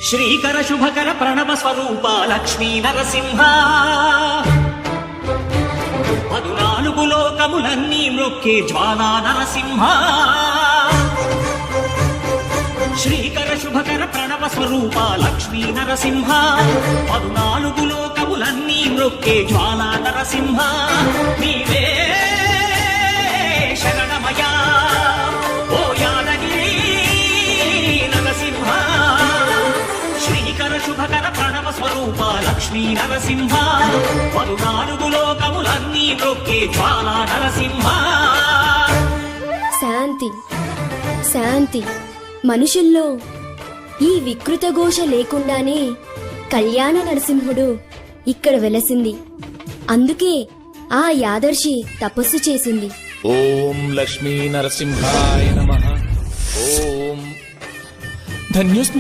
శ్రీకర శుభకర ప్రణవ స్వరూప లక్ష్మీ నరసింహ 14 లోకములన్నీ మ్రొక్కే జ్వాలా నరసింహ శ్రీకర శుభకర ప్రణవ స్వరూప లక్ష్మీ నరసింహ 14 లోకములన్నీ మ్రొక్కే జ్వాలా నరసింహ నీవే శరణమయా ఓ యాదగిరి నరసింహ శ్రీకర శుభకర ప్రణవ స్వరూప లక్ష్మీ నరసింహ 14 లోకములన్నీ మ్రొక్కే జ్వాలా నరసింహ. శాంతి శాంతి. మనుషుల్లో ఈ వికృత ఘోష లేకుండానే కళ్యాణ నరసింహుడు ఇక్కడ వెలసింది. అందుకే ఆ యాదర్శి తపస్సు చేసింది. ఓం లక్ష్మీ నరసింహాయ నమః. ఓం ధన్యోస్మి